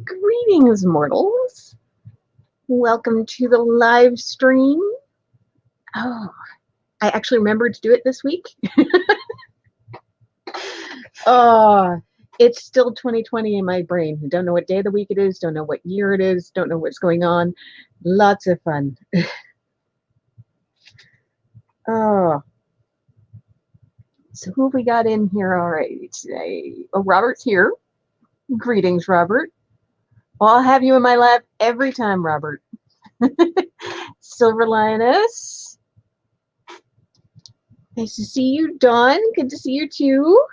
Greetings, mortals. Welcome to the live stream. Oh, I actually remembered to do it this week. It's still 2020 in my brain. I don't know what day of the week it is, don't know what year it is, don't know what's going on. Lots of fun. Oh, so who have we got in here already today? Oh, Robert's here. Greetings, Robert. Well, I'll have you in my lap every time, Robert. Silver Lioness. Nice to see you, Dawn. Good to see you too.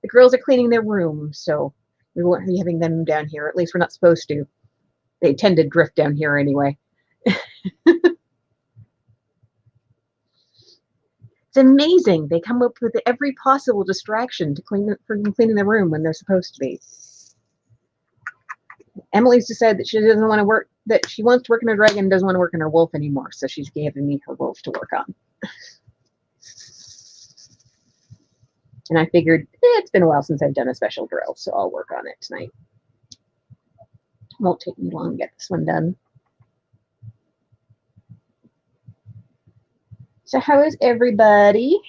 The girls are cleaning their room, so we won't be having them down here. At least we're not supposed to. They tend to drift down here anyway. It's amazing. They come up with every possible distraction to cleaning their room when they're supposed to be. Emily's decided that she doesn't want to work, that she wants to work in her dragon and doesn't want to work in her wolf anymore, so she's giving me her wolf to work on. And I figured, it's been a while since I've done a special drill, so I'll work on it tonight. Won't take me long to get this one done. So how is everybody?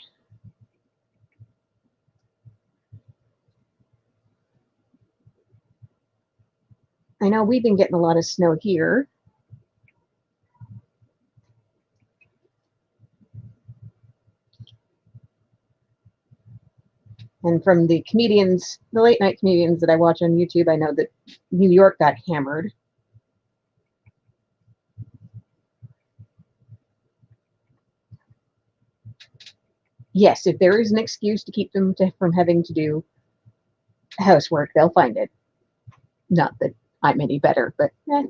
I know we've been getting a lot of snow here. And from the comedians, the late night comedians that I watch on YouTube, I know that New York got hammered. Yes, if there is an excuse to keep them from having to do housework, they'll find it. Not that I'm any better, but I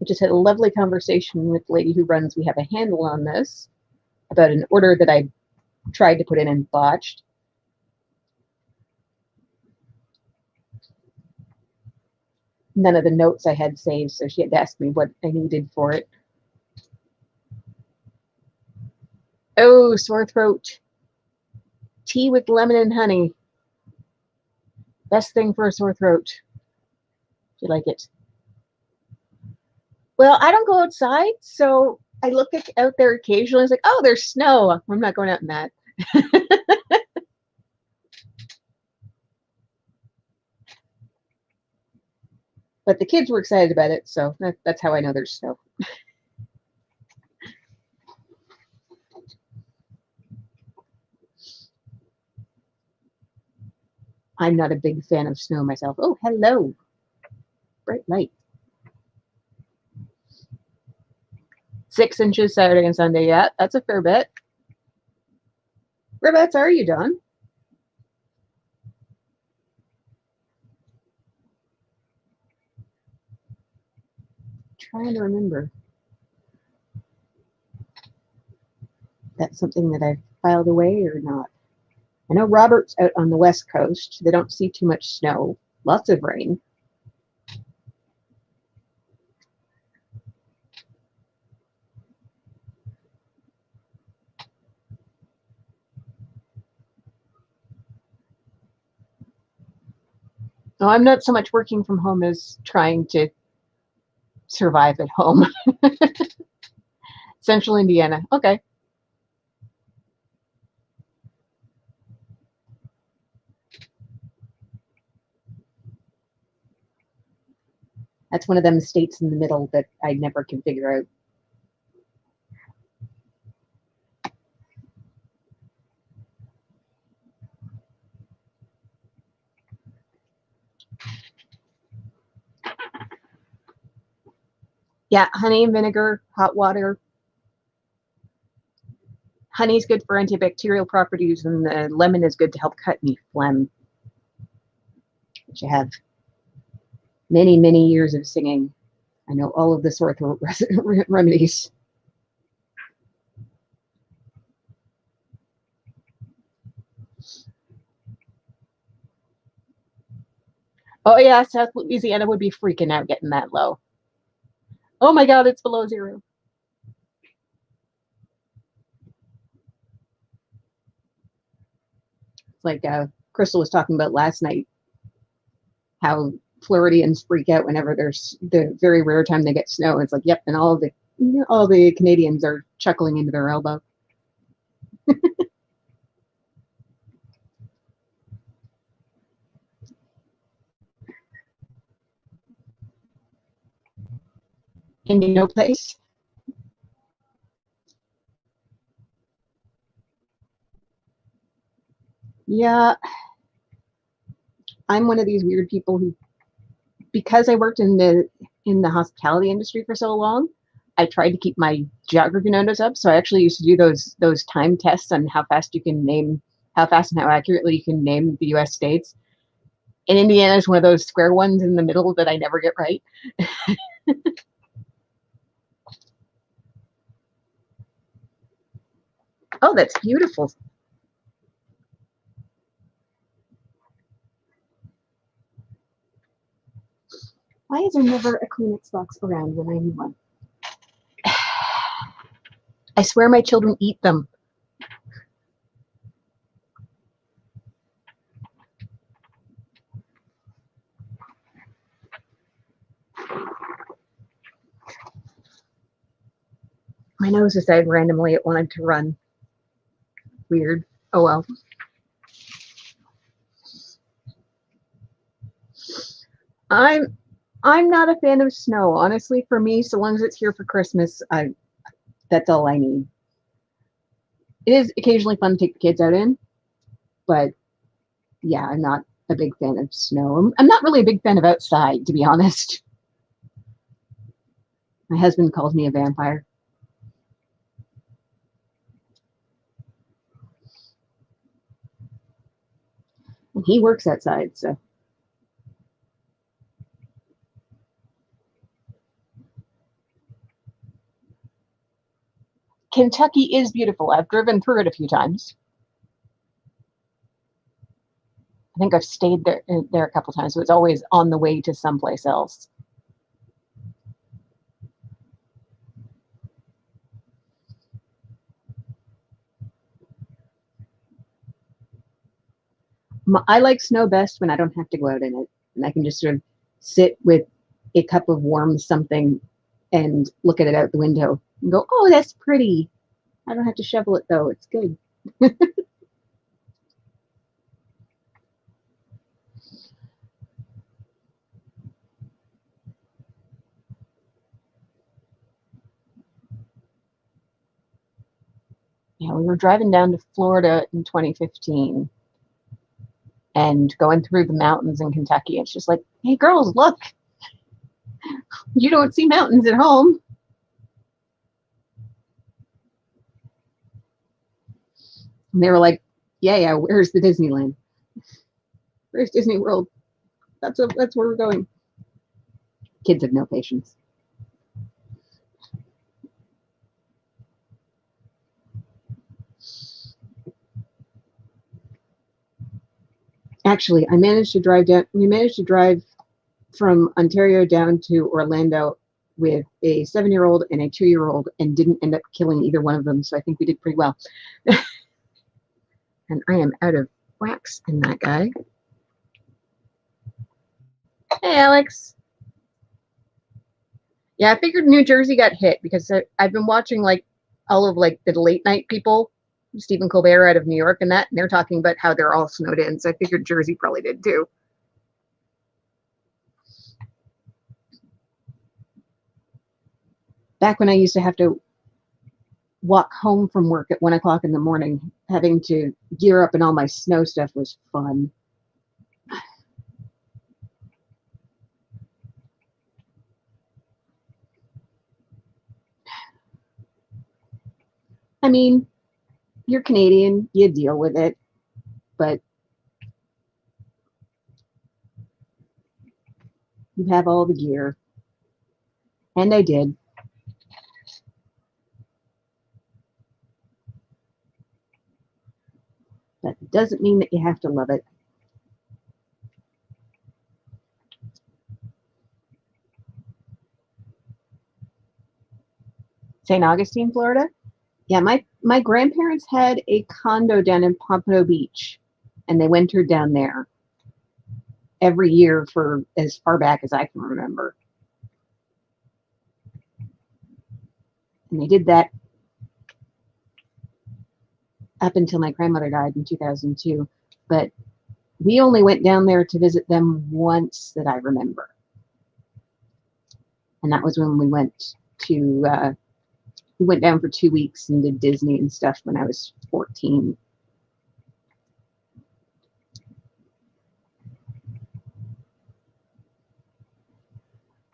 just had a lovely conversation with the lady who runs We Have a Handle on This about an order that I tried to put in and botched. None of the notes I had saved, so she had to ask me what I needed for it. Oh, sore throat. Tea with lemon and honey. Best thing for a sore throat. If you like it. Well, I don't go outside, so I look out there occasionally. It's like, oh, there's snow. I'm not going out in that. But the kids were excited about it, so that's how I know there's snow. I'm not a big fan of snow myself. Oh, hello. Bright light. 6 inches Saturday and Sunday. Yeah, that's a fair bit. Whereabouts are you, Don? Trying to remember. That's something that I've filed away or not. I know Robert's out on the West Coast. They don't see too much snow. Lots of rain. No, I'm not so much working from home as trying to survive at home. Central Indiana. Okay. That's one of them states in the middle that I never can figure out. Yeah, honey and vinegar, hot water. Honey's good for antibacterial properties, and the lemon is good to help cut any phlegm. Which I have many, many years of singing. I know all of the sore throat remedies. Oh yeah, South Louisiana would be freaking out getting that low. Oh my God, it's below 0. It's like Crystal was talking about last night, how Floridians freak out whenever there's the very rare time they get snow. It's like, yep, and all the Canadians are chuckling into their elbow. In no place. Yeah, I'm one of these weird people who, because I worked in the hospitality industry for so long, I tried to keep my geography notes up. So I actually used to do those time tests on how fast and how accurately you can name the U.S. states. And Indiana is one of those square ones in the middle that I never get right. Oh, that's beautiful. Why is there never a Kleenex box around when I need one? I swear my children eat them. My nose decided randomly it wanted to run. Weird. Oh well. I'm not a fan of snow. Honestly, for me, so long as it's here for Christmas, that's all I need. It is occasionally fun to take the kids out in, but yeah, I'm not a big fan of snow. I'm not really a big fan of outside, to be honest. My husband calls me a vampire. And he works outside, so. Kentucky is beautiful. I've driven through it a few times. I think I've stayed there a couple times, so it's always on the way to someplace else. I like snow best when I don't have to go out in it, and I can just sort of sit with a cup of warm something and look at it out the window and go, "Oh, that's pretty." I don't have to shovel it though. It's good. Yeah, we were driving down to Florida in 2015 and going through the mountains in Kentucky. It's just like, hey, girls, look, you don't see mountains at home. And they were like, yeah, where's the Disneyland? Where's Disney World? That's where we're going. Kids have no patience. Actually, we managed to drive from Ontario down to Orlando with a 7-year-old and a 2-year-old and didn't end up killing either one of them. So I think we did pretty well. And I am out of wax in that guy. Hey, Alex. Yeah, I figured New Jersey got hit because I've been watching like all of like the late night people, Stephen Colbert out of New York and they're talking about how they're all snowed in. So I figured Jersey probably did too. Back when I used to have to walk home from work at 1 o'clock in the morning, having to gear up and all my snow stuff was fun. I mean, you're Canadian, you deal with it, but you have all the gear. And I did. That doesn't mean that you have to love it. St. Augustine, Florida? Yeah, my grandparents had a condo down in Pompano Beach. and they wintered down there every year for as far back as I can remember. And they did that up until my grandmother died in 2002. But we only went down there to visit them once that I remember. And that was when we went to, we went down for 2 weeks and did Disney and stuff when I was 14.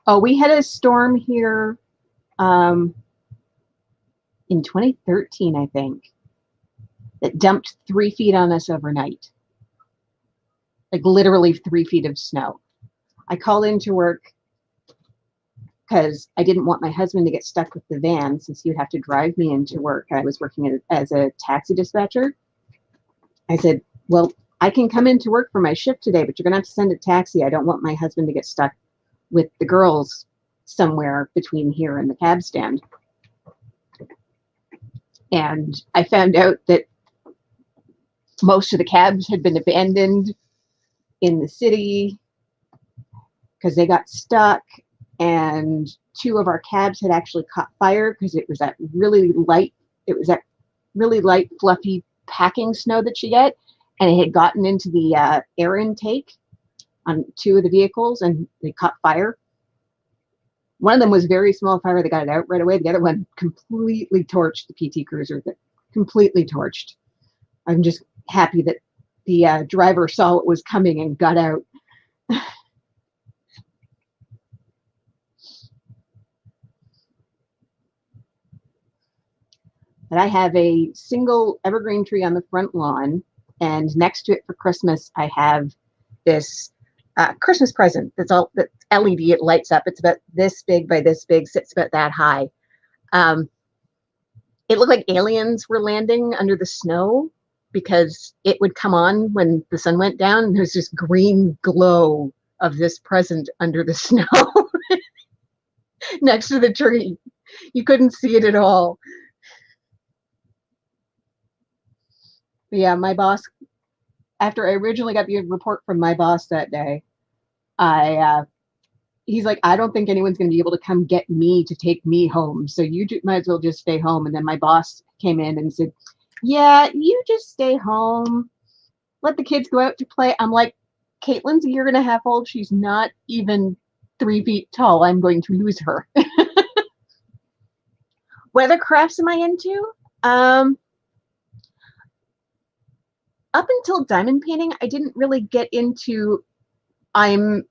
Oh, we had a storm here in 2013, I think, that dumped 3 feet on us overnight. Like literally 3 feet of snow. I called into work because I didn't want my husband to get stuck with the van since he would have to drive me into work. I was working as a taxi dispatcher. I said, well, I can come into work for my shift today, but you're going to have to send a taxi. I don't want my husband to get stuck with the girls somewhere between here and the cab stand. And I found out that most of the cabs had been abandoned in the city because they got stuck, and 2 of our cabs had actually caught fire because it was that really light, fluffy packing snow that you get, and it had gotten into the air intake on 2 of the vehicles, and they caught fire. One of them was very small fire. They got it out right away. The other one completely torched the PT Cruiser, completely torched. I'm just happy that the driver saw what was coming and got out. But I have a single evergreen tree on the front lawn, and next to it for Christmas, I have this Christmas present that's LED. It lights up. It's about this big by this big, sits about that high. It looked like aliens were landing under the snow because it would come on when the sun went down, and there's this green glow of this present under the snow next to the tree. You couldn't see it at all. But yeah, my boss, after I originally got the report from my boss that day, he's like, I don't think anyone's going to be able to come get me to take me home, so you might as well just stay home. And then my boss came in and said, yeah, you just stay home. Let the kids go out to play. I'm like, Caitlin's a year and a half old. She's not even 3 feet tall. I'm going to lose her. What other crafts am I into? Up until diamond painting, I didn't really get into I'm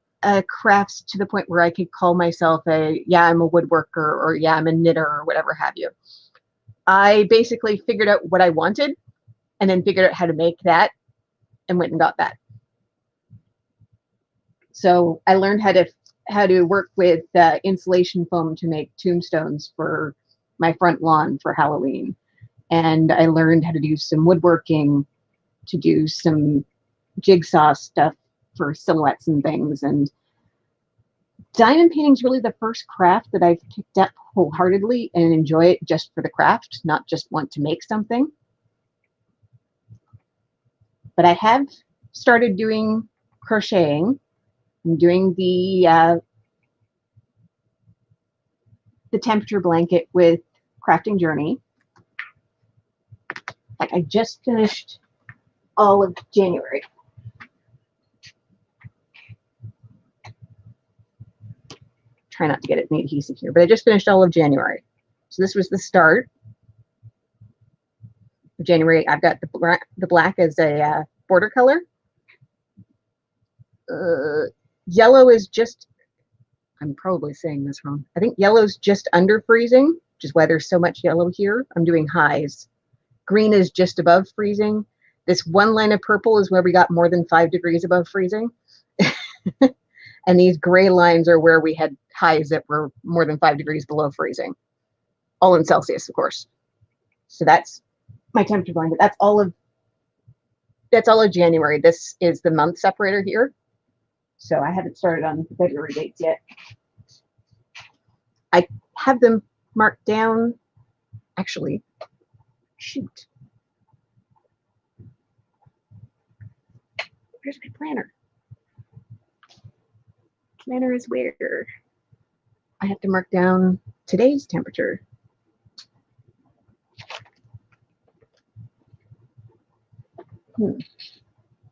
crafts to the point where I could call myself I'm a woodworker, or yeah, I'm a knitter, or whatever have you. I basically figured out what I wanted and then figured out how to make that and went and got that. So I learned how to work with insulation foam to make tombstones for my front lawn for Halloween. And I learned how to do some woodworking, to do some jigsaw stuff for silhouettes and things. And diamond painting is really the first craft that I've picked up wholeheartedly and enjoy it just for the craft, not just want to make something. But I have started doing crocheting. I'm doing the temperature blanket with Crafting Journey. Like, I just finished all of January. Try not to get it in the adhesive here, but I just finished all of January. So this was the start of January. I've got the black as a border color. Yellow is just, I'm probably saying this wrong. I think yellow's just under freezing, which is why there's so much yellow here. I'm doing highs. Green is just above freezing. This one line of purple is where we got more than 5 degrees above freezing. And these gray lines are where we had highs that were more than 5 degrees below freezing. All in Celsius, of course. So that's my temperature blanket. That's all of January. This is the month separator here. So I haven't started on the February dates yet. I have them marked down. Actually, shoot. Where's my planner? Planner is where? I have to mark down today's temperature.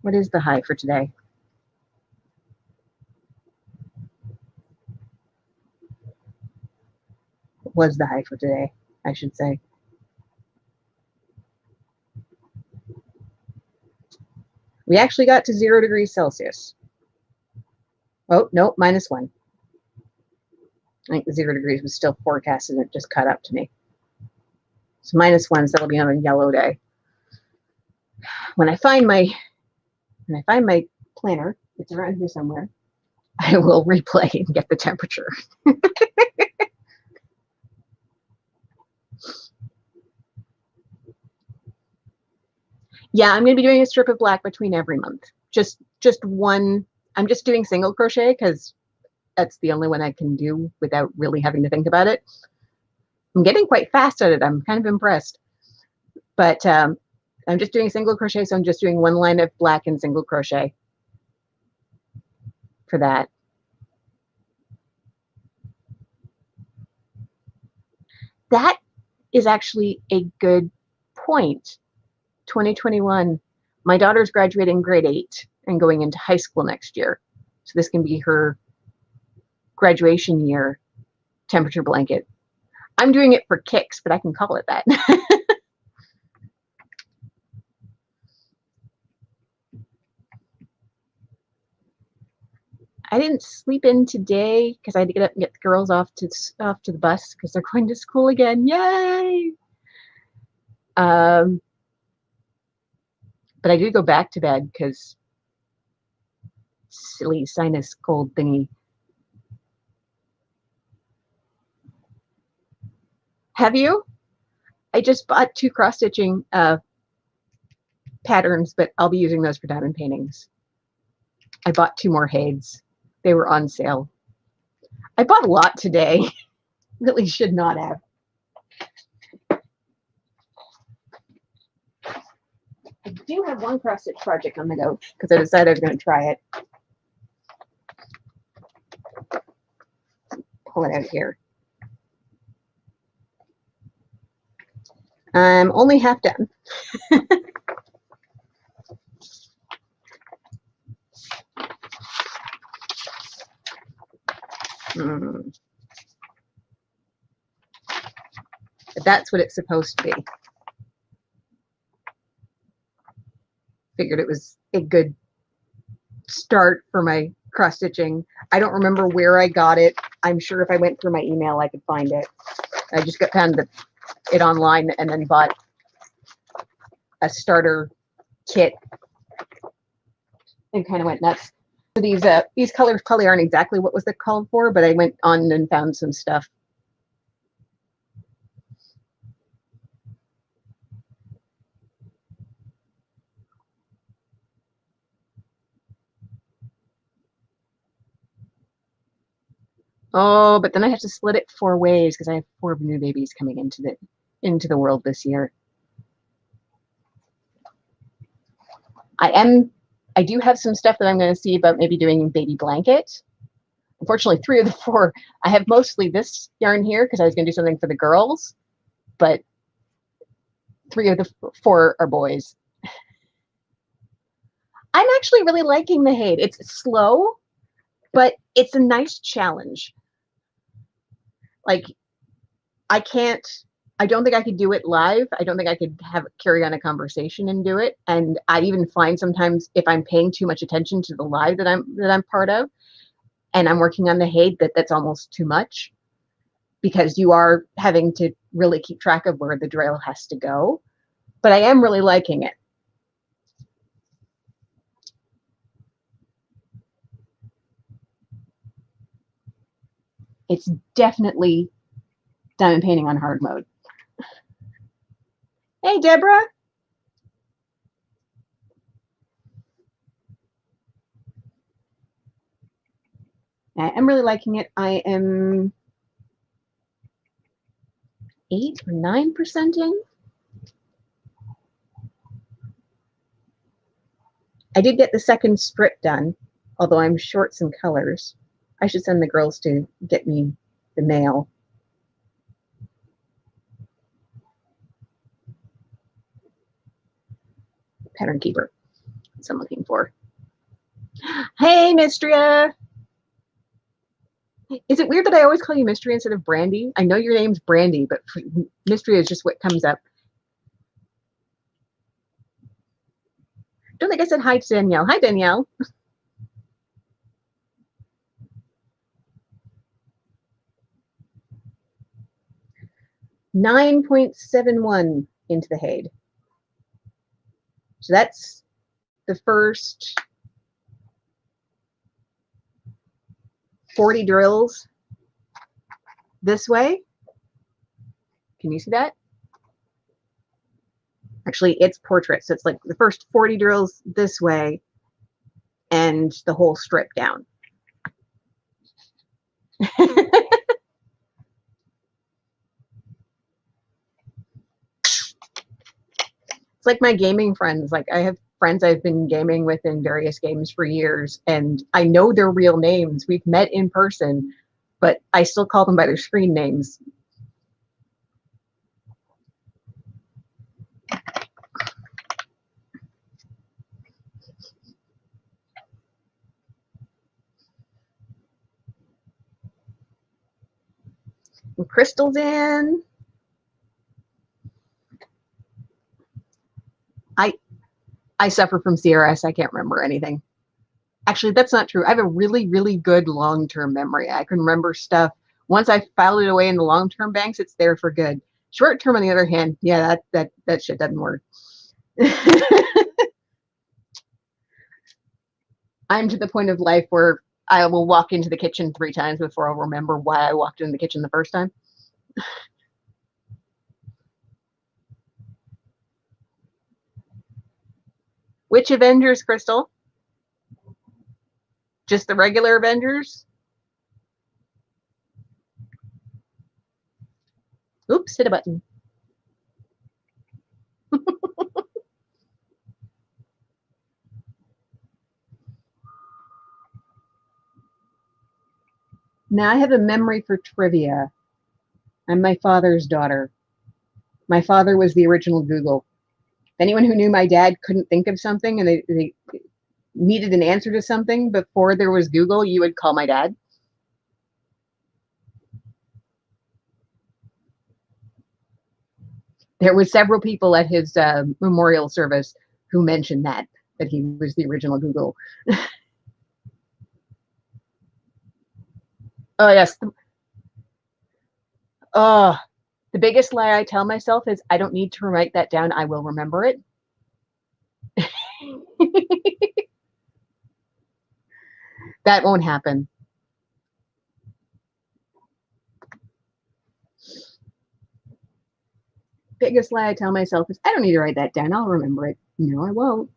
What is the high for today? What was the high for today, I should say. We actually got to 0 degrees Celsius. Oh, no, -1. I think the 0 degrees was still forecasted and it just caught up to me. So -1, so that'll be on a yellow day. When I find my planner, it's around here somewhere, I will replay and get the temperature. Yeah, I'm going to be doing a strip of black between every month. Just one. I'm just doing single crochet because that's the only one I can do without really having to think about it. I'm getting quite fast at it. I'm kind of impressed. But I'm just doing single crochet, so I'm just doing one line of black and single crochet for that. That is actually a good point. 2021, my daughter's graduating grade 8 and going into high school next year. So this can be her graduation year temperature blanket. I'm doing it for kicks, but I can call it that. I didn't sleep in today because I had to get up and get the girls off to the bus because they're going to school again. Yay! But I did go back to bed because silly sinus cold thingy. Have you? I just bought 2 cross-stitching patterns, but I'll be using those for diamond paintings. I bought 2 more Hades. They were on sale. I bought a lot today. Really should not have. I do have one cross-stitch project on the go because I decided I was going to try it. Pull it out here. I'm only half done. But that's what it's supposed to be. Figured it was a good start for my cross stitching. I don't remember where I got it. I'm sure if I went through my email, I could find it. I just found it online and then bought a starter kit and kind of went nuts. These colors probably aren't exactly what was it called for, but I went on and found some stuff. Oh, but then I have to split it 4 ways because I have 4 new babies coming into the world this year. I do have some stuff that I'm going to see about maybe doing baby blanket. Unfortunately, 3 of the 4, I have mostly this yarn here because I was going to do something for the girls, but 3 of the 4 are boys. I'm actually really liking the Hade. It's slow, but it's a nice challenge. Like, I don't think I could do it live. I don't think I could carry on a conversation and do it. And I even find sometimes if I'm paying too much attention to the live that I'm part of, and I'm working on the Hade, that's almost too much because you are having to really keep track of where the drill has to go. But I am really liking it. It's definitely diamond painting on hard mode. Hey, Deborah. I am really liking it. I am 8 or 9% in. I did get the second strip done, although I'm short some colors. I should send the girls to get me the mail. Pattern keeper. That's what I'm looking for. Hey, Mistria. Is it weird that I always call you Mystery instead of Brandy? I know your name's Brandy, but Mystery is just what comes up. Don't think I said hi to Danielle. Hi, Danielle. $9.71 into the Haid. So that's the first 40 drills this way. Can you see that? Actually, it's portrait, so it's like the first 40 drills this way and the whole strip down. It's like my gaming friends. Like I have friends I've been gaming with in various games for years, and I know their real names. We've met in person, but I still call them by their screen names. And Crystal's in. I suffer from CRS. I can't remember anything. Actually, that's not true. I have a really, really good long-term memory. I can remember stuff. Once I filed it away in the long-term banks, it's there for good. Short-term, on the other hand, yeah, that shit doesn't work. I'm to the point of life where I will walk into the kitchen 3 times before I'll remember why I walked in the kitchen the first time. Which Avengers, Crystal? Just the regular Avengers? Oops, hit a button. Now I have a memory for trivia. I'm my father's daughter. My father was the original Google. Anyone who knew my dad couldn't think of something and they needed an answer to something before there was Google, you would call my dad. There were several people at his memorial service who mentioned that he was the original Google. Oh, yes. Oh, the biggest lie I tell myself is I don't need to write that down. I will remember it. That won't happen. Biggest lie I tell myself is I don't need to write that down. I'll remember it. No, I won't.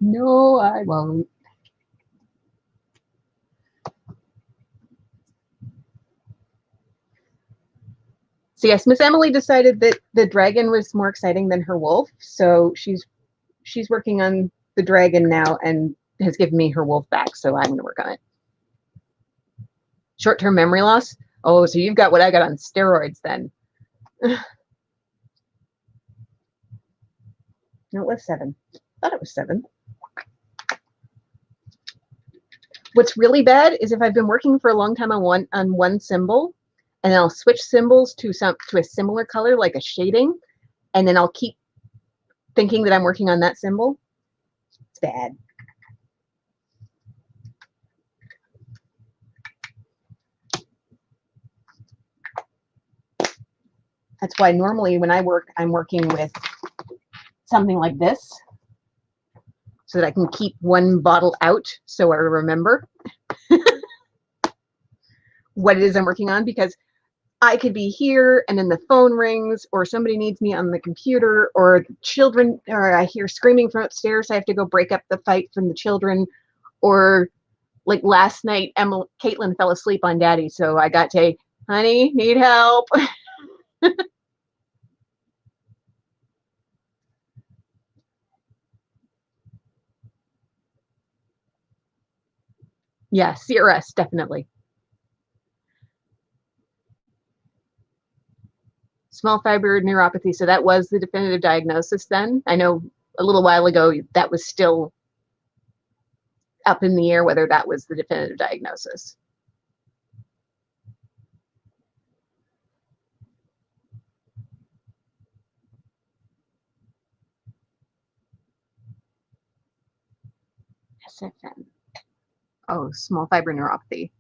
No, I won't. So yes, Miss Emily decided that the dragon was more exciting than her wolf. So she's working on the dragon now and has given me her wolf back. So I'm going to work on it. Short-term memory loss. Oh, so you've got what I got on steroids then. No, it was 7. I thought it was 7. What's really bad is if I've been working for a long time on one symbol, and then I'll switch symbols to a similar color, like a shading, and then I'll keep thinking that I'm working on that symbol. It's bad. That's why normally when I work, I'm working with something like this so that I can keep one bottle out so I remember what it is I'm working on, because I could be here and then the phone rings or somebody needs me on the computer or children, or I hear screaming from upstairs. So I have to go break up the fight from the children. Or like last night, Caitlin fell asleep on Daddy. So I got to, honey, need help. Yeah, CRS, definitely. Small fiber neuropathy. So that was the definitive diagnosis then. I know a little while ago that was still up in the air whether that was the definitive diagnosis. SFN. Oh, small fiber neuropathy.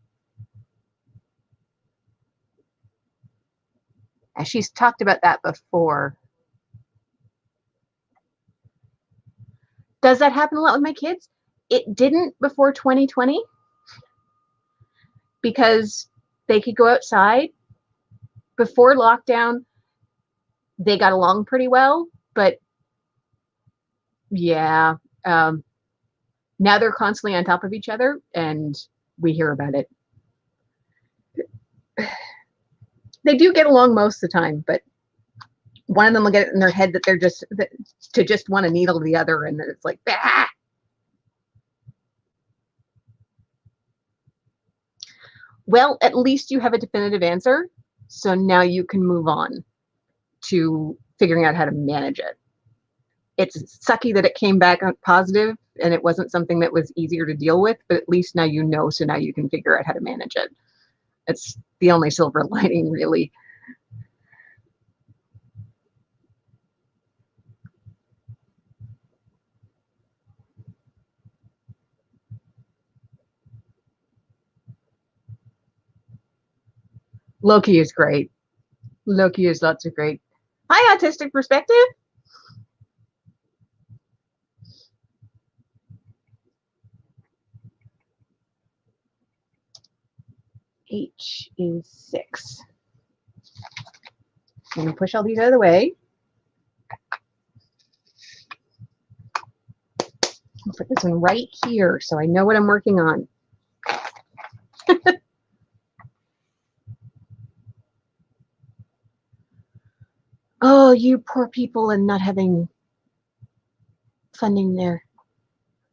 And she's talked about that before. Does that happen a lot with my kids? It didn't before 2020 because they could go outside. Before lockdown, they got along pretty well, but yeah, now they're constantly on top of each other and we hear about it. They do get along most of the time, but one of them will get it in their head that they're just to just want to needle the other, and then it's like, bah! Well, at least you have a definitive answer, so now you can move on to figuring out how to manage it. It's sucky that it came back positive and it wasn't something that was easier to deal with, but at least now you know, so now you can figure out how to manage it. It's the only silver lining, really. Loki is great. Loki is lots of great. Hi, Autistic Perspective. H is 6. I'm going to push all these out of the way. I'll put this one right here so I know what I'm working on. Oh, you poor people and not having funding there.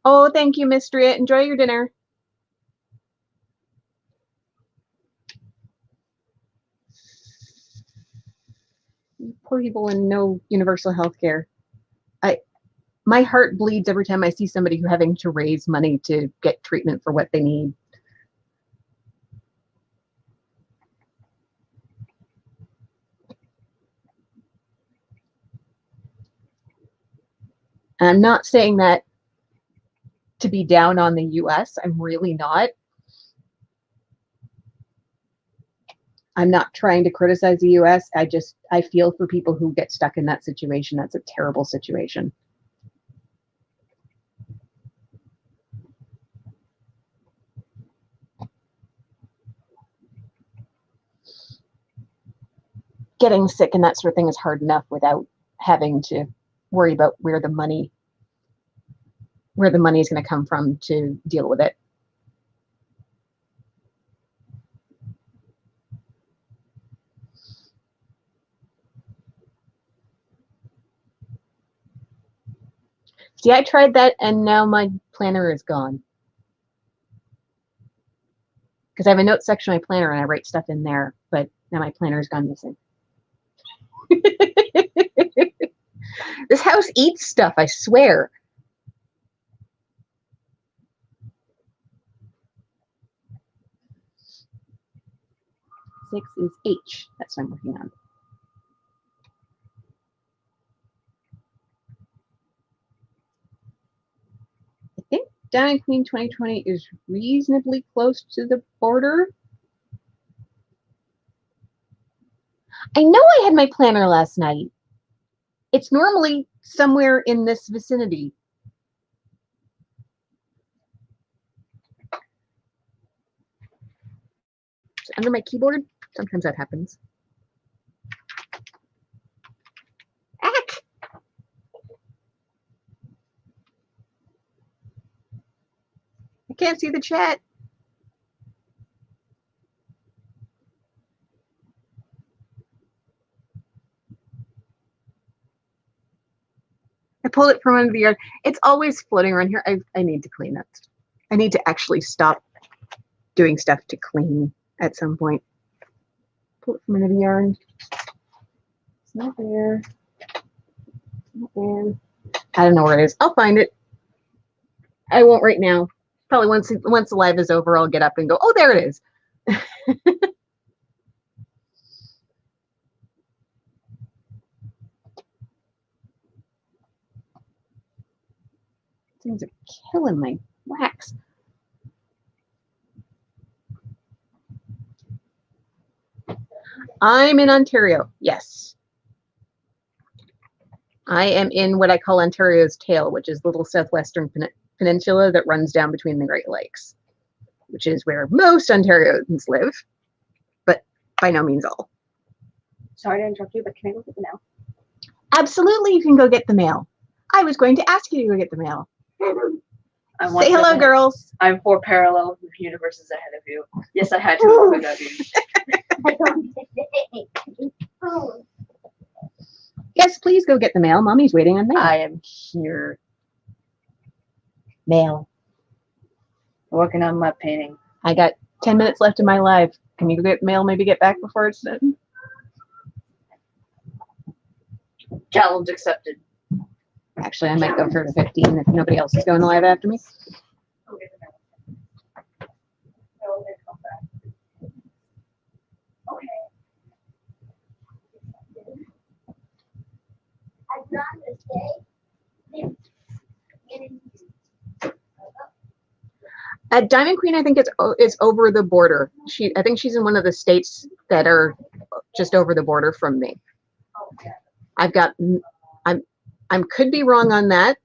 Oh, thank you, Mistria. Enjoy your dinner. You poor people and no universal health care. My heart bleeds every time I see somebody who having to raise money to get treatment for what they need. I'm not saying that to be down on the US. I'm really not. I'm not trying to criticize the US. I feel for people who get stuck in that situation. That's a terrible situation. Getting sick and that sort of thing is hard enough without having to worry about where the money is going to come from to deal with it. See, I tried that and now my planner is gone. Because I have a notes section on my planner and I write stuff in there, but now my planner is gone missing. This house eats stuff, I swear. Six is H. That's what I'm working on. I think Down and Queen 2020 is reasonably close to the border. I know I had my planner last night. It's normally somewhere in this vicinity. It's under my keyboard. Sometimes that happens. Ack! I can't see the chat. I pulled it from under the yard. It's always floating around here. I need to clean it. I need to actually stop doing stuff to clean at some point. Pull it from another yarn. It's not there. Not there. I don't know where it is. I'll find it. I won't right now. Probably once the live is over, I'll get up and go, oh, there it is. Things are killing my wax. I'm in Ontario. Yes. I am in what I call Ontario's tail, which is the little southwestern peninsula that runs down between the Great Lakes, which is where most Ontarians live, but by no means all. Sorry to interrupt you, but can I go get the mail? Absolutely, you can go get the mail. I was going to ask you to go get the mail. Say hello, girls. I'm 4 parallel universes ahead of you. Yes, I had to without you. Yes, please go get the mail. Mommy's waiting on mail. I am here. Mail. Working on my painting. I got 10 minutes left in my live. Can you go get mail, maybe get back before it's done? Challenge accepted. Actually, I might go for 15 if nobody else is going live after me. Diamond Queen, I think it's over the border. I think she's in one of the states that are just over the border from me. I'm could be wrong on that.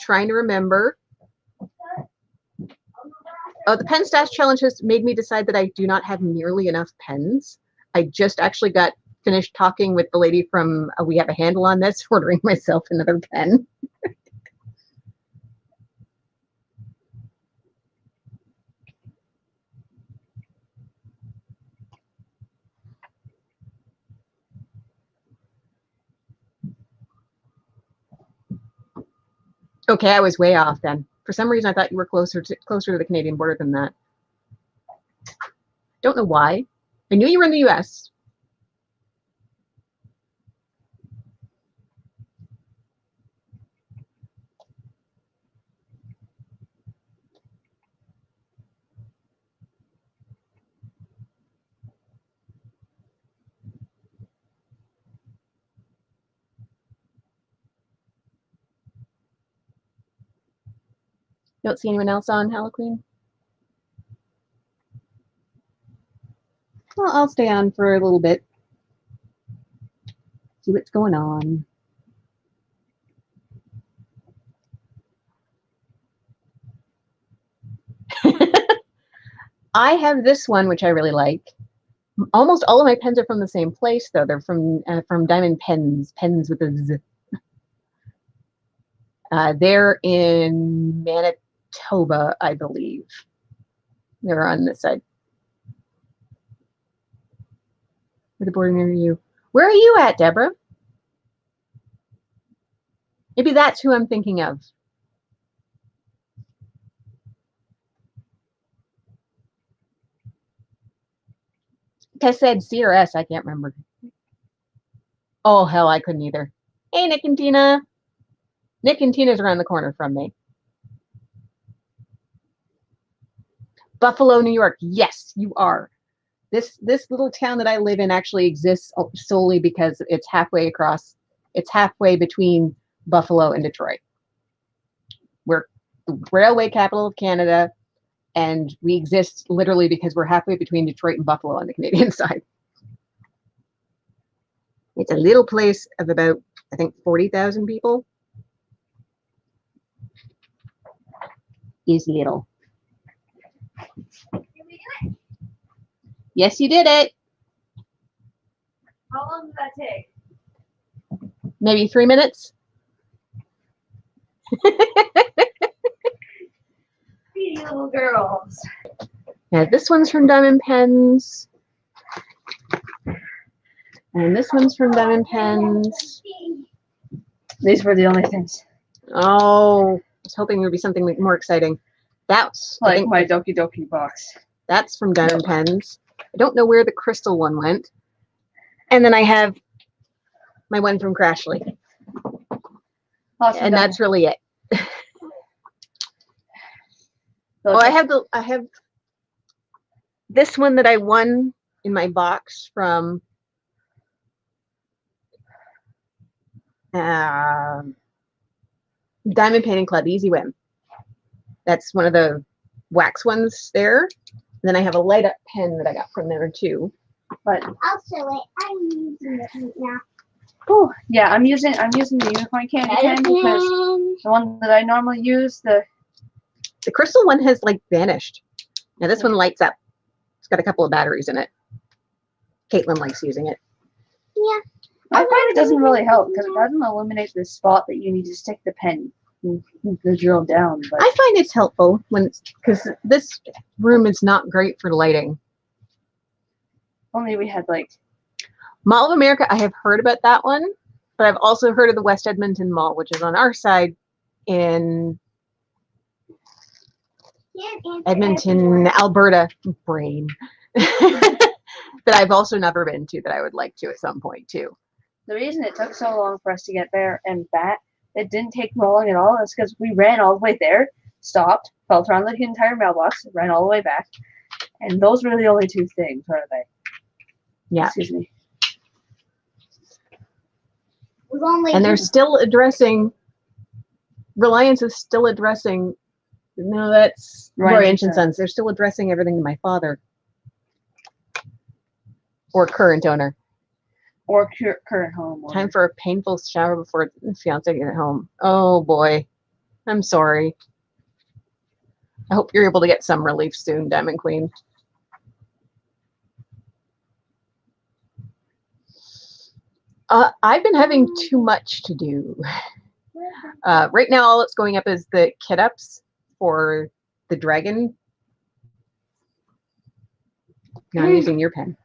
Trying to remember. Oh, the pen stash challenge has made me decide that I do not have nearly enough pens. I just actually got finished talking with the lady from We Have a Handle on This, ordering myself another pen. Okay, I was way off then. For some reason, I thought you were closer to the Canadian border than that. Don't know why. I knew you were in the U.S. Don't see anyone else on Halloween? Well, I'll stay on for a little bit. See what's going on. I have this one, which I really like. Almost all of my pens are from the same place, though. They're from Diamond Pens, pens with a Z. They're in Manitoba, I believe. They're on this side. With the border near you. Where are you at, Deborah? Maybe that's who I'm thinking of. Tess said CRS, I can't remember. Oh, hell, I couldn't either. Hey, Nick and Tina. Nick and Tina's around the corner from me. Buffalo, New York. Yes, you are. This little town that I live in actually exists solely because it's halfway across. It's halfway between Buffalo and Detroit. We're the railway capital of Canada, and we exist literally because we're halfway between Detroit and Buffalo on the Canadian side. It's a little place of about, I think, 40,000 people. Is little. Yes, you did it. How long did that take? Maybe 3 minutes. Pretty little girls. Yeah, this one's from Diamond Pens. And this one's from Diamond Pens. These were the only things. Oh, I was hoping it would be something more exciting. That's I Like think my Doki Doki box. that's from Diamond Pens. I don't know where the crystal one went. And then I have my one from Crashly. Awesome. And that's really it. Oh, I have this one that I won in my box from Diamond Painting Club, Easy Win. That's one of the wax ones there. And then I have a light up pen that I got from there too. But I'll show it. I'm using it right now. Oh yeah, I'm using the unicorn candy pen because the one that I normally use, the crystal one has like vanished. Now this one lights up. It's got a couple of batteries in it. Caitlin likes using it. Yeah. I find it doesn't really help because it doesn't illuminate the spot that you need to stick the pen, the drill down. But I find it's helpful when because this room is not great for lighting. only we had like Mall of America, I have heard about that one, but I've also heard of the West Edmonton Mall, which is on our side in Edmonton, Alberta. Brain. That I've also never been to that I would like to at some point too. the reason it took so long for us to get there and back. It didn't take long at all. It's because we ran all the way there, stopped, felt around the entire mailbox, ran all the way back, and those were the only two things, are they? Yeah. Excuse me. And they're still addressing. Reliance is still addressing. No, that's Roy Inch and Sons. They're still addressing everything to my father or current owner. Or current home. Time for a painful shower before the fiance gets home. Oh boy, I'm sorry. I hope you're able to get some relief soon, Diamond Queen. I've been having too much to do. Right now, all that's going up is the kit ups for the dragon. Now I'm using your pen.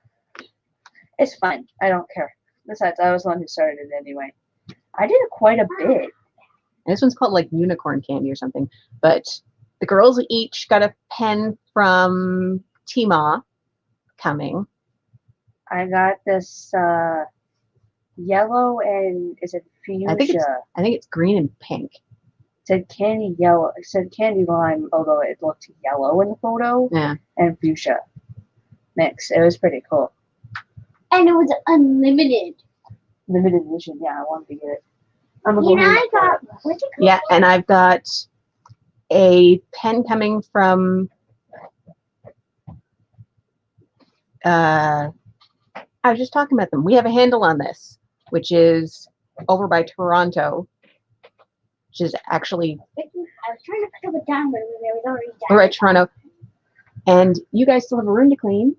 It's fine. I don't care. Besides, I was the one who started it anyway. I did it quite a bit. And this one's called like unicorn candy or something. But the girls each got a pen from Tima coming. I got this yellow and is it fuchsia? I think it's green and pink. It said candy yellow. It said candy lime, although it looked yellow in the photo. Yeah. And fuchsia mix. It was pretty cool. And it was unlimited. Limited edition. Yeah, I wanted to get it. I got what's it called? Yeah, and I've got a pen coming from I was just talking about them. We have a handle on this, which is over by Toronto, which is actually I was trying to put it down, but it was already done. over at Toronto. And you guys still have a room to clean.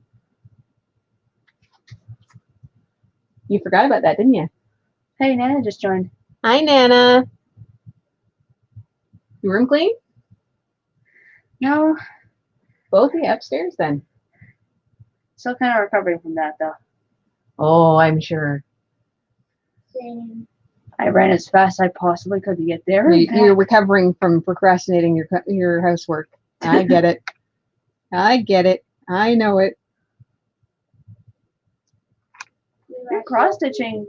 You forgot about that, didn't you? Hey, Nana just joined. Hi, Nana. Your room clean? No, Both of you upstairs then. still kind of recovering from that though. Oh, I'm sure. Same. I ran as fast as I possibly could to get there. You're recovering from procrastinating your housework. I get it. I get it. I know it. Your cross stitching.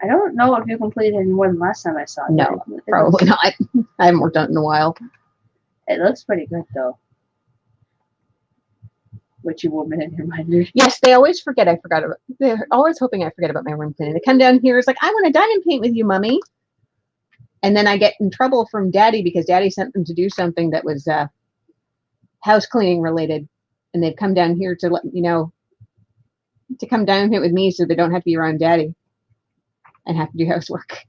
I don't know if you completed any more than last time I saw you. No, probably not. I haven't worked on it in a while. It looks pretty good though. Witchy woman in your mind. Yes, they always forget I forgot about. They're always hoping I forget about my room cleaning. They come down here, it's like, I want to diamond paint with you, Mummy. And then I get in trouble from Daddy because Daddy sent them to do something that was house cleaning related, and they've come down here to let to come down here with me so they don't have to be around Daddy and have to do housework.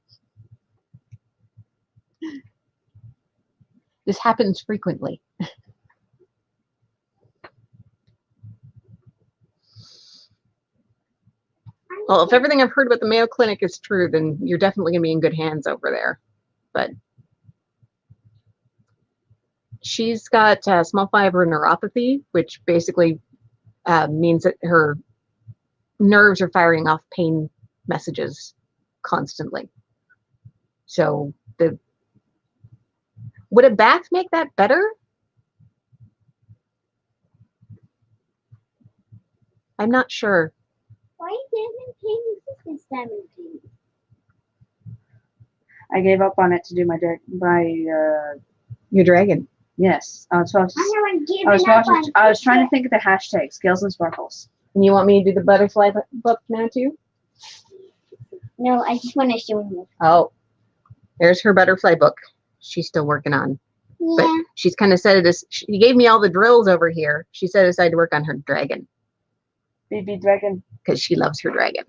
This happens frequently. Well, if everything I've heard about the Mayo Clinic is true, then you're definitely going to be in good hands over there. But she's got small fiber neuropathy, which basically means that her nerves are firing off pain messages constantly. So would a bath make that better? I'm not sure. Why diamond painting this diamond painting? I gave up on it to do Your dragon. yes. I was supposed I to. haven't given I was up watching. on I was trying to it. think of the hashtag scales and sparkles. And you want me to do the butterfly book now too? No, I just want to show you. Oh, there's her butterfly book. She's still working on. But Yeah. she's kind of set it as, she gave me all the drills over here. She set aside to work on her dragon BB dragon. because she loves her dragon.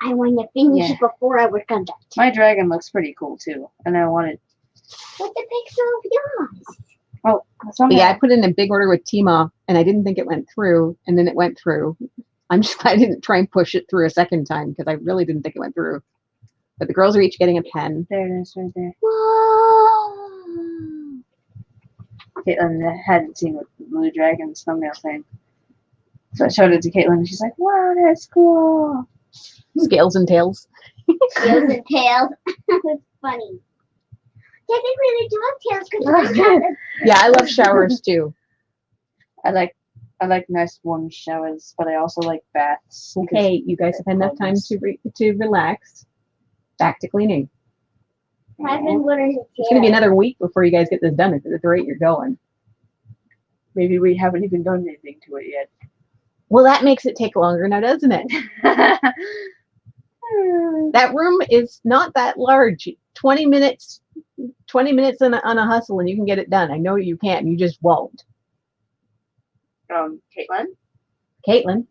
I want to finish Yeah. it before I work on that. My dragon looks pretty cool too, and I wanted. What's the picture of yours? Oh, that's on But yeah, I there. put in a big order with Tmall and I didn't think it went through, and then it went through. I'm just glad I didn't try and push it through a second time because I really didn't think it went through. But the girls are each getting a pen. There it is, right there. Whoa. Caitlin hadn't seen what the blue dragon's thumbnail thing, so I showed it to Caitlin, and she's like, "Wow, that's cool." Scales and tails. Tails and tails. That's funny. Technically, they do have tails because Yeah, I love showers too. I like nice warm showers, but I also like baths. Okay, you guys have had enough time to relax. Back to cleaning. I've been learning It's going to be another week before you guys get this done at the rate you're going. Maybe we haven't even done anything to it yet. Well, that makes it take longer now, doesn't it? That room is not that large. 20 minutes on a hustle and you can get it done. I know you can. You just won't. Caitlin? Caitlin,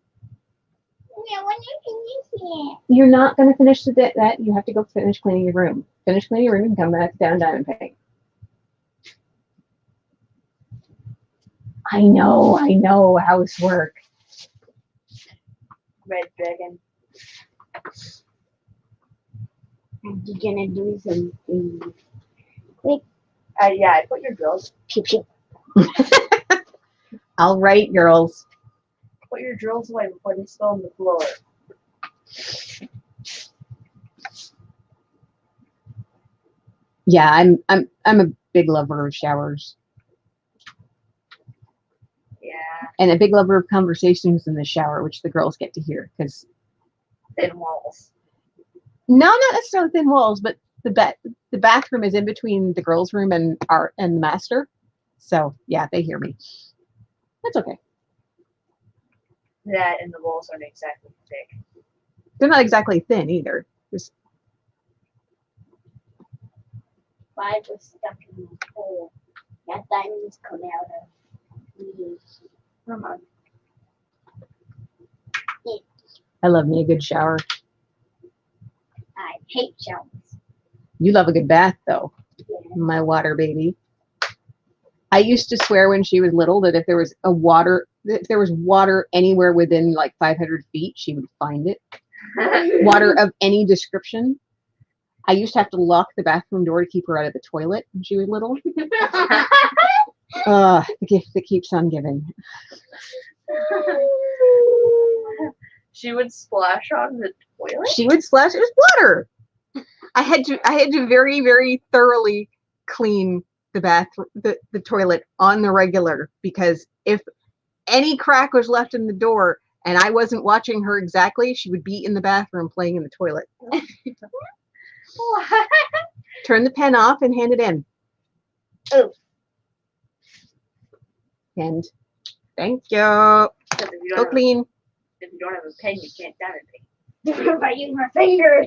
Yeah, when you finish it. you're not going to finish that. You have to go finish cleaning your room. Finish cleaning your room and come back down Diamond Paint. I know, housework. Red dragon. I'm just gonna do something. Yeah, I put your drills. Pew pew. All right, girls. Put your drills away before they spill on the floor. Yeah, I'm a big lover of showers Yeah. and a big lover of conversations in the shower, which the girls get to hear because Thin walls. no, not necessarily thin walls, but the bathroom is in between the girls' room and the master. So yeah, they hear me. That's okay. That and the walls aren't exactly thick. They're not exactly thin either. Just I was stuck in the hole. That diamonds come out of me. Come on. I love me a good shower. I hate showers. You love a good bath though, Yeah. my water baby. I used to swear when she was little that if there was water anywhere within like 500 feet, she would find it. Water of any description. I used to have to lock the bathroom door to keep her out of the toilet when she was little. The gift that keeps on giving. She would splash on the toilet? She would splash. It was water. I had to very, very thoroughly clean the toilet on the regular, because if any crack was left in the door and I wasn't watching her exactly, she would be in the bathroom playing in the toilet. What? Turn the pen off and hand it in. Oh. And thank you. If you Go don't have, clean. if you don't have a pen, you can't diamond paint. If I use my finger.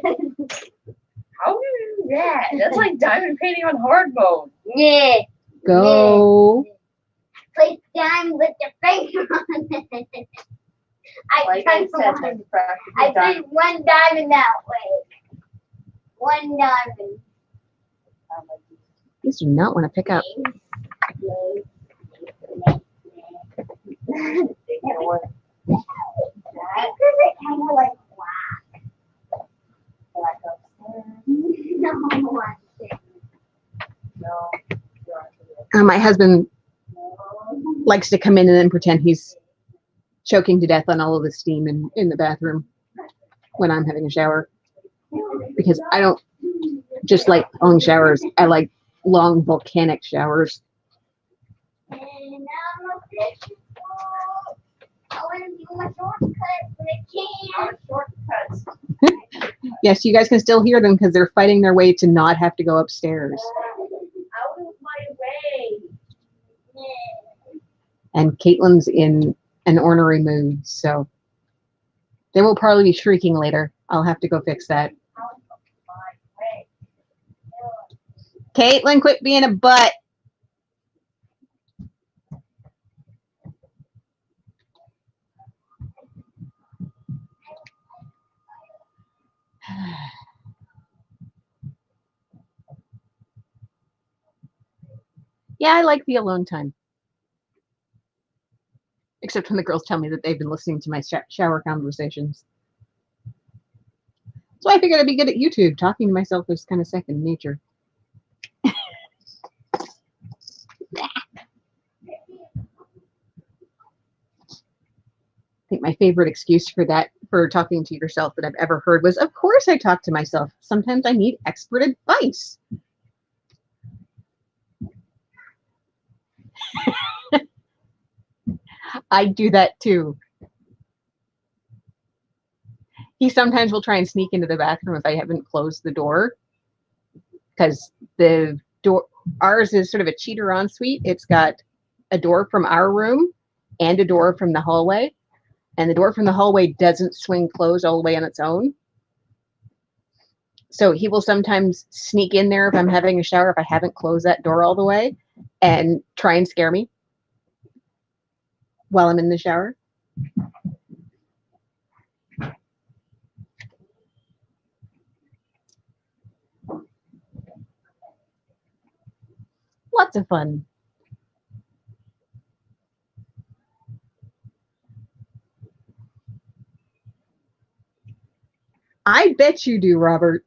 How do you do that? That's like diamond painting on hard mode. Yeah. Go. Place diamond with your finger on it. Like I said, that's I practically put one diamond that way. One diamond. These do not want to pick up. Kind of like black. No. My husband likes to come in and then pretend he's choking to death on all of the steam in the bathroom when I'm having a shower, because I don't just like long showers. I like long volcanic showers. And now look at you. I want to my shortcut, but I can't. Shortcuts. Yes, you guys can still hear them because they're fighting their way to not have to go upstairs. Out of my way. Yeah. And Caitlin's in an ornery mood, so they will probably be shrieking later. I'll have to go fix that. Out of my way. Caitlin, quit being a butt. Yeah, I like the alone time. Except when the girls tell me that they've been listening to my shower conversations. So I figured I'd be good at YouTube. Talking to myself is kind of second nature. I think my favorite excuse for that, for talking to yourself that I've ever heard was, of course I talk to myself. Sometimes I need expert advice. I do that too. He sometimes will try and sneak into the bathroom if I haven't closed the door, because the door, ours is sort of a cheater ensuite. It's got a door from our room and a door from the hallway, and the door from the hallway doesn't swing closed all the way on its own. So he will sometimes sneak in there if I'm having a shower, if I haven't closed that door all the way, and try and scare me while I'm in the shower. Lots of fun. I bet you do, Robert.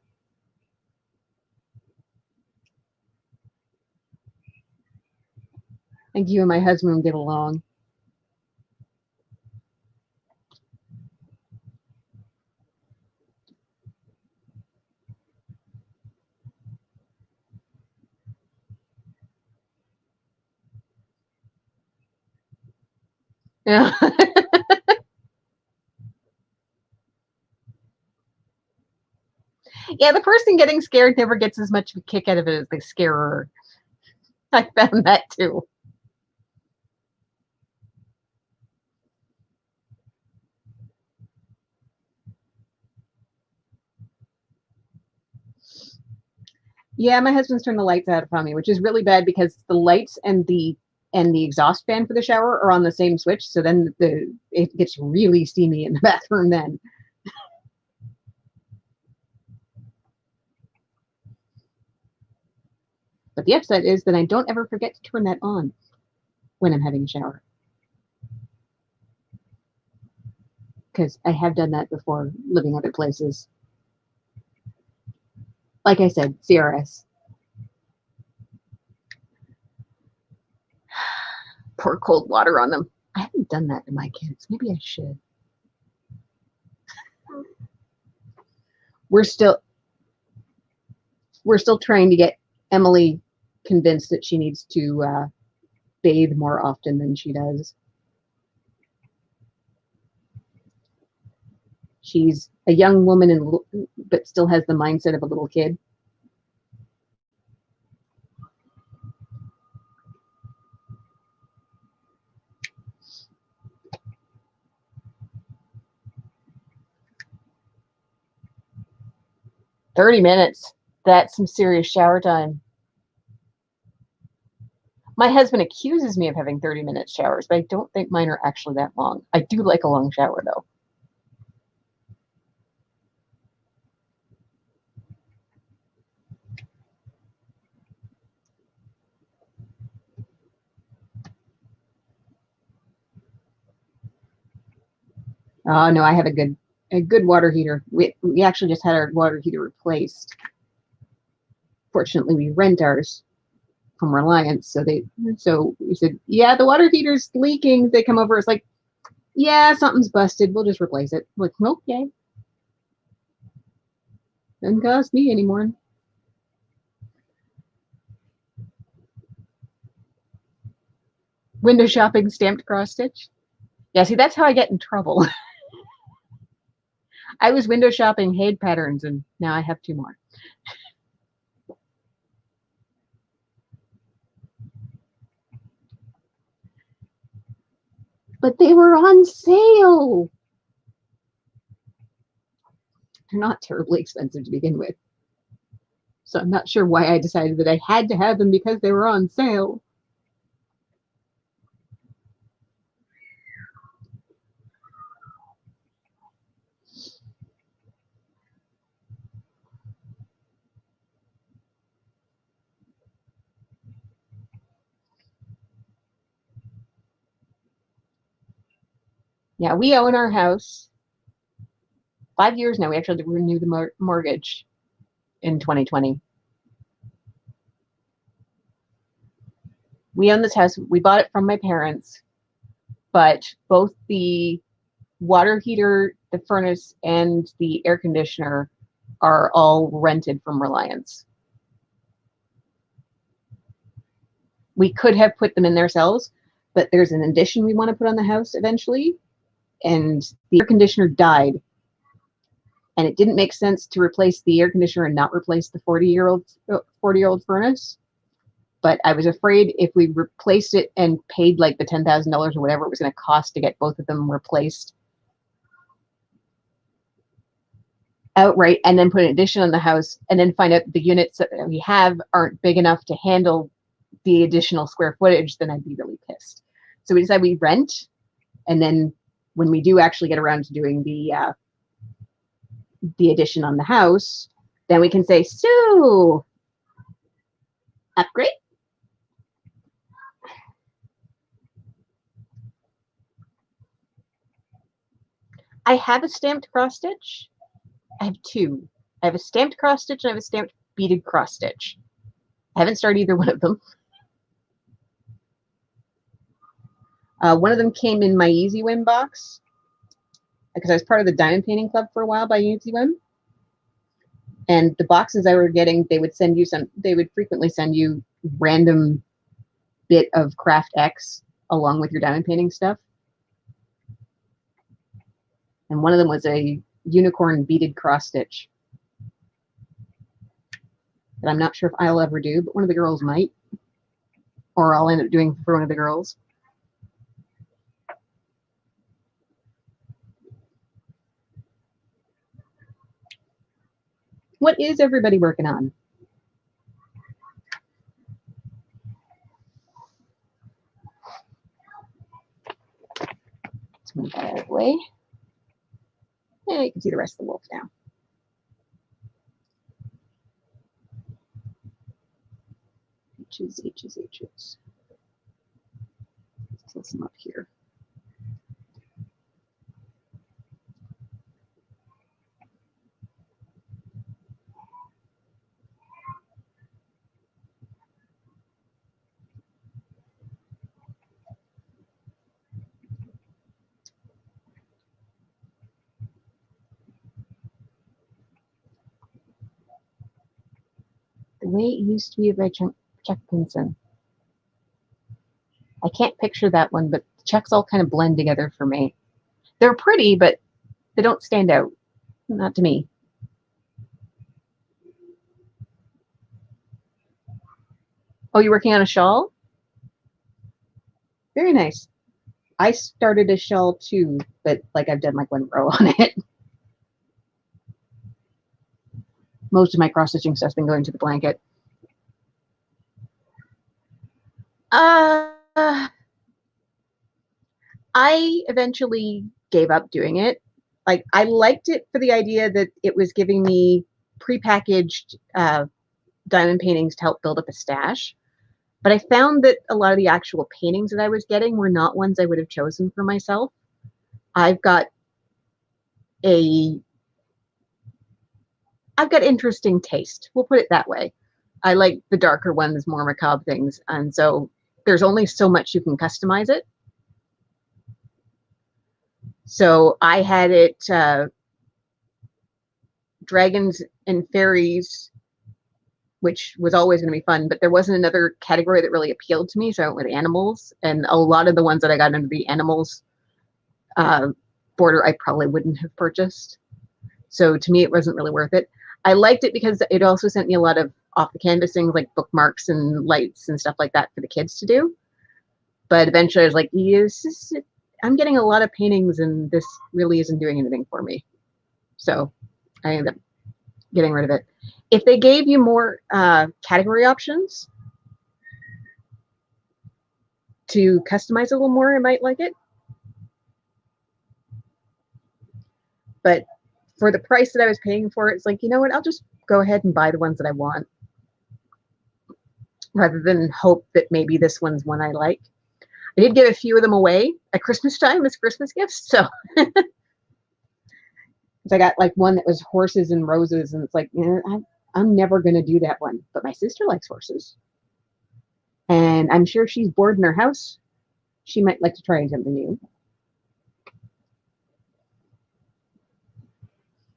I think you and my husband will get along. Yeah. Yeah, the person getting scared never gets as much of a kick out of it as the scarer. I found that too. Yeah, my husband's turned the lights out on me, which is really bad because the lights and the exhaust fan for the shower are on the same switch. So then it gets really steamy in the bathroom then. But the upside is that I don't ever forget to turn that on when I'm having a shower. Because I have done that before living other places. Like I said, CRS. Pour cold water on them. I haven't done that to my kids. Maybe I should. We're still trying to get Emily convinced that she needs to bathe more often than she does. She's a young woman but still has the mindset of a little kid. $30. That's some serious shower time. My husband accuses me of having 30-minute showers, but I don't think mine are actually that long. I do like a long shower, though. Oh, no, I have a good water heater. We actually just had our water heater replaced. Fortunately, we rent ours from Reliance, so we said, yeah, the water heater's leaking. They come over, it's like, yeah, something's busted. We'll just replace it. I'm like, okay. Doesn't cost me anymore. Window shopping stamped cross stitch. Yeah, see, that's how I get in trouble. I was window shopping Haid patterns, and now I have 2 more. But they were on sale. They're not terribly expensive to begin with. So I'm not sure why I decided that I had to have them because they were on sale. Yeah, we own our house. 5 years now. We actually renewed the mortgage in 2020. We own this house. We bought it from my parents, but both the water heater, the furnace, and the air conditioner are all rented from Reliance. We could have put them in ourselves, but there's an addition we want to put on the house eventually, and the air conditioner died, and it didn't make sense to replace the air conditioner and not replace the 40-year-old furnace. But I was afraid if we replaced it and paid like the $10,000 or whatever it was going to cost to get both of them replaced outright, and then put an addition on the house, and then find out the units that we have aren't big enough to handle the additional square footage, then I'd be really pissed. So we decided we rent, and then when we do actually get around to doing the addition on the house, then we can say, so, upgrade? I have a stamped cross stitch. I have 2. I have a stamped cross stitch and I have a stamped beaded cross stitch. I haven't started either one of them. One of them came in my Easy Whim box because I was part of the diamond painting club for a while by Easy Whim. And the boxes I were getting, they would frequently send you random bit of Craft X along with your diamond painting stuff. And one of them was a unicorn beaded cross stitch that I'm not sure if I'll ever do, but one of the girls might, or I'll end up doing for one of the girls. What is everybody working on? Let's move that out of the way. Yeah, you can see the rest of the wolf now. H's. Let's kill some up here. The way it used to be by Chuck Pinson. I can't picture that one, but the checks all kind of blend together for me. They're pretty, but they don't stand out. Not to me. Oh, you're working on a shawl? Very nice. I started a shawl too, but like I've done like 1 row on it. Most of my cross stitching stuff's been going to the blanket. I eventually gave up doing it. Like, I liked it for the idea that it was giving me prepackaged diamond paintings to help build up a stash. But I found that a lot of the actual paintings that I was getting were not ones I would have chosen for myself. I've got interesting taste. We'll put it that way. I like the darker ones, more macabre things. And so there's only so much you can customize it. So I had it dragons and fairies, which was always going to be fun, but there wasn't another category that really appealed to me, so I went with animals. And a lot of the ones that I got under the animals border I probably wouldn't have purchased. So to me, it wasn't really worth it. I liked it because it also sent me a lot of off the canvas things like bookmarks and lights and stuff like that for the kids to do. But eventually I was like, yes, I'm getting a lot of paintings and this really isn't doing anything for me. So I ended up getting rid of it. If they gave you more category options to customize a little more, I might like it. But for the price that I was paying for it, it's like, you know what, I'll just go ahead and buy the ones that I want rather than hope that maybe this one's one I like. I did give a few of them away at Christmas time as Christmas gifts. So I got like one that was horses and roses, and it's like, I'm never going to do that one. But my sister likes horses. And I'm sure she's bored in her house. She might like to try something new.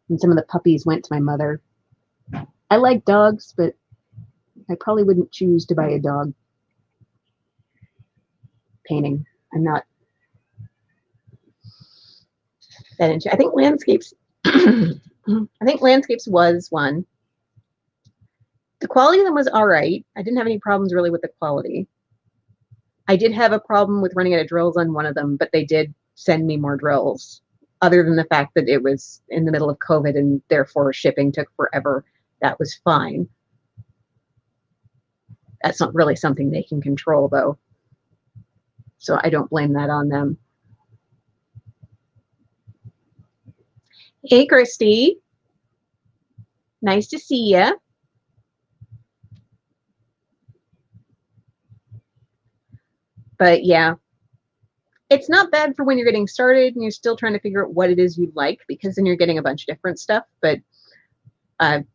And some of the puppies went to my mother. I like dogs, but I probably wouldn't choose to buy a dog painting. I'm not that into. I think landscapes. I think landscapes was one. The quality of them was all right. I didn't have any problems really with the quality. I did have a problem with running out of drills on one of them, but they did send me more drills. Other than the fact that it was in the middle of COVID and therefore shipping took forever, that was fine. That's not really something they can control, though. So I don't blame that on them. Hey, Christy. Nice to see you. But yeah, it's not bad for when you're getting started and you're still trying to figure out what it is you like, because then you're getting a bunch of different stuff, but I'm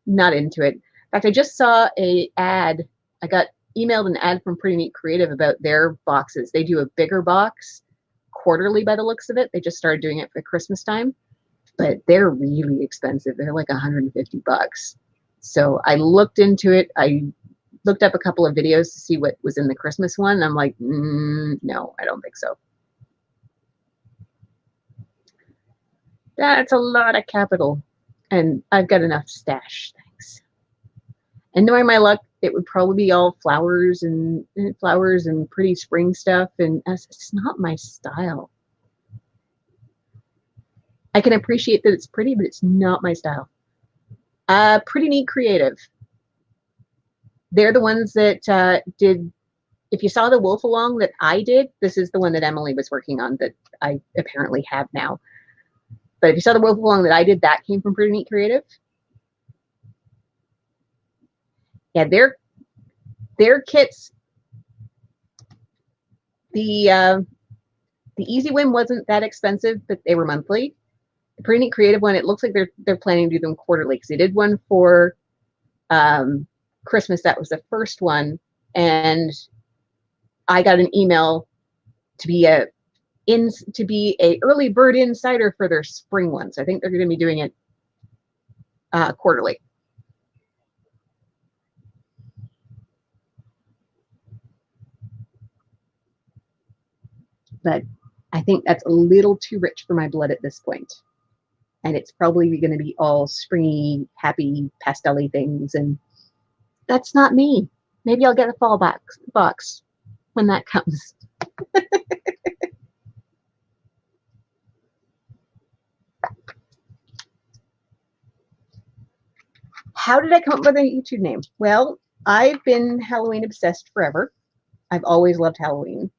not into it. In fact, I just saw a ad. I got emailed an ad from Pretty Neat Creative about their boxes. They do a bigger box quarterly by the looks of it. They just started doing it for Christmas time, but they're really expensive. They're like $150. So I looked into it. I looked up a couple of videos to see what was in the Christmas one. And I'm like, no, I don't think so. That's a lot of capital. And I've got enough stash, thanks. And knowing my luck, it would probably be all flowers and pretty spring stuff. And it's not my style. I can appreciate that it's pretty, but it's not my style. Pretty Neat Creative. They're the ones that did, if you saw the Wolf Along that I did, this is the one that Emily was working on that I apparently have now. But if you saw the Wolf Along that I did, that came from Pretty Neat Creative. Yeah, their kits, the Easy Win wasn't that expensive, but they were monthly. The Pretty Neat Creative one, it looks like they're planning to do them quarterly, because they did one for Christmas. That was the first one, and I got an email to be a early bird insider for their spring one. So I think they're going to be doing it quarterly. But I think that's a little too rich for my blood at this point. And it's probably going to be all springy, happy, pastel-y things. And that's not me. Maybe I'll get a fall box when that comes. How did I come up with a YouTube name? Well, I've been Halloween obsessed forever. I've always loved Halloween.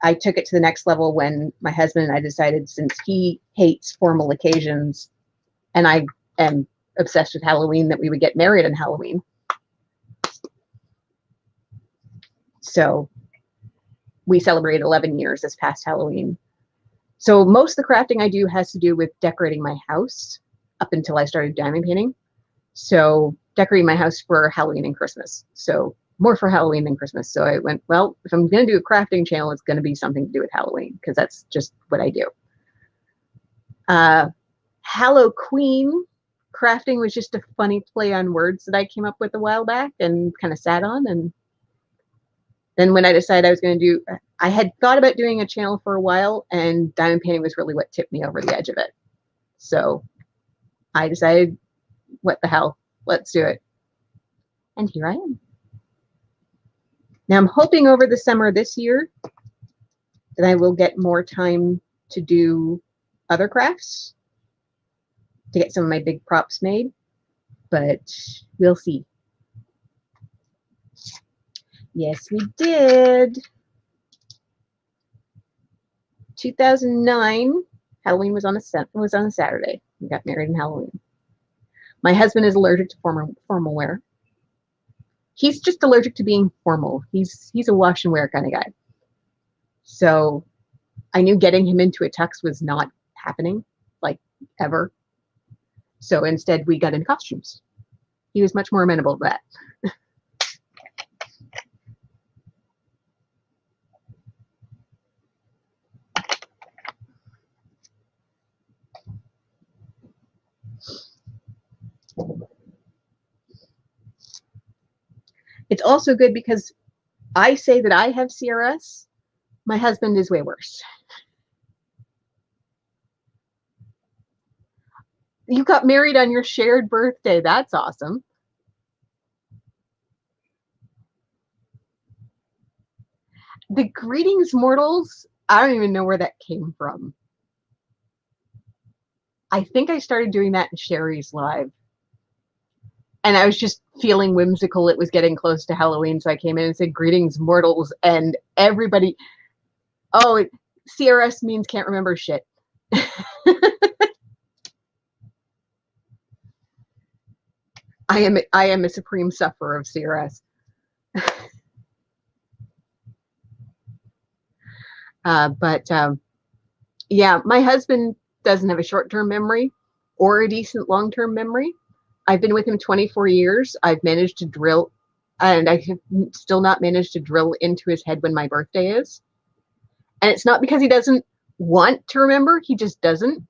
I took it to the next level when my husband and I decided, since he hates formal occasions and I am obsessed with Halloween, that we would get married on Halloween. So we celebrated 11 years this past Halloween. So most of the crafting I do has to do with decorating my house up until I started diamond painting. So decorating my house for Halloween and Christmas. So more for Halloween than Christmas. So I went, well, if I'm going to do a crafting channel, it's going to be something to do with Halloween, because that's just what I do. Hallow Queen crafting was just a funny play on words that I came up with a while back and kind of sat on. And Then when I decided I was going to do, I had thought about doing a channel for a while, and diamond painting was really what tipped me over the edge of it. So I decided, what the hell, let's do it. And here I am. Now I'm hoping over the summer this year that I will get more time to do other crafts, to get some of my big props made, but we'll see. Yes, we did. 2009, Halloween was on a Saturday. We got married on Halloween. My husband is allergic to formal wear. He's just allergic to being formal. He's a wash and wear kind of guy. So I knew getting him into a tux was not happening, like, ever. So instead we got in costumes. He was much more amenable to that. It's also good because I say that I have CRS. My husband is way worse. You got married on your shared birthday. That's awesome. The greetings, mortals. I don't even know where that came from. I think I started doing that in Sherry's live. And I was just feeling whimsical. It was getting close to Halloween, so I came in and said, greetings, mortals. And everybody, oh, CRS means can't remember shit. I am a supreme sufferer of CRS. Yeah, my husband doesn't have a short-term memory or a decent long-term memory. I've been with him 24 years. I've managed to drill, and I have still not managed to drill into his head when my birthday is. And it's not because he doesn't want to remember, he just doesn't.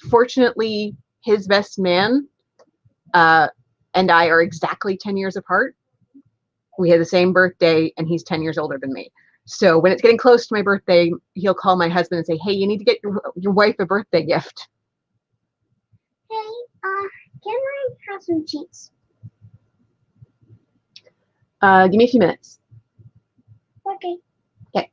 Fortunately, his best man and I are exactly 10 years apart. We had the same birthday, and he's 10 years older than me. So when it's getting close to my birthday, he'll call my husband and say, hey, you need to get your wife a birthday gift. Hey, can I have some cheats? Give me a few minutes. Okay. Okay.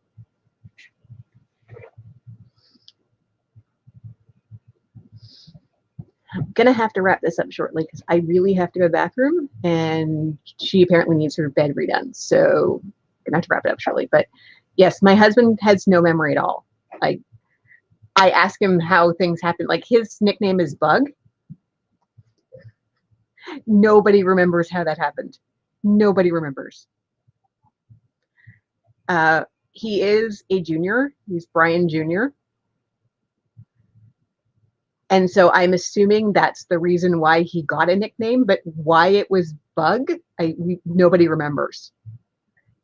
I'm gonna have to wrap this up shortly because I really have to go to the bathroom, and she apparently needs her bed redone. So I'm gonna have to wrap it up shortly. But yes, my husband has no memory at all. Like, I ask him how things happen. Like, his nickname is Bug. Nobody remembers how that happened. Nobody remembers. He is a junior. He's Brian Jr. And so I'm assuming that's the reason why he got a nickname, but why it was Bug, nobody remembers.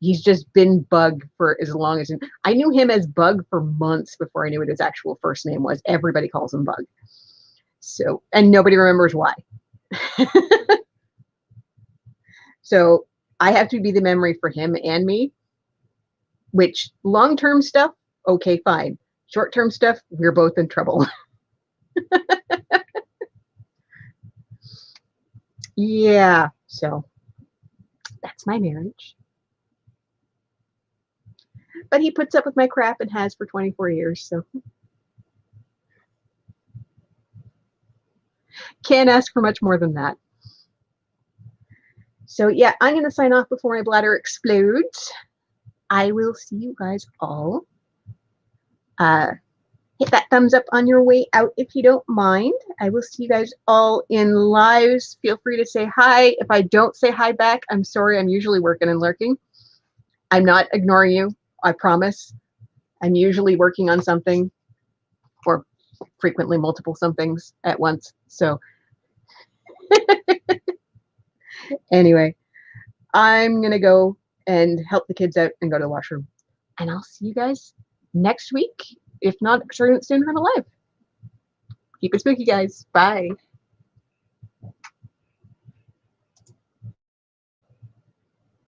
He's just been Bug for as long as I knew him as Bug for months before I knew what his actual first name was. Everybody calls him Bug. So, and nobody remembers why. So I have to be the memory for him and me, which long-term stuff, okay, fine. Short-term stuff, we're both in trouble. Yeah, so that's my marriage. But he puts up with my crap and has for 24 years, so can't ask for much more than that. So yeah, I'm going to sign off before my bladder explodes. I will see you guys all. Hit that thumbs up on your way out if you don't mind. I will see you guys all in lives. Feel free to say hi. If I don't say hi back, I'm sorry. I'm usually working and lurking. I'm not ignoring you, I promise. I'm usually working on something, or frequently multiple somethings at once. So anyway, I'm going to go and help the kids out and go to the washroom. And I'll see you guys next week. If not, soon on a live. Keep it spooky, guys. Bye.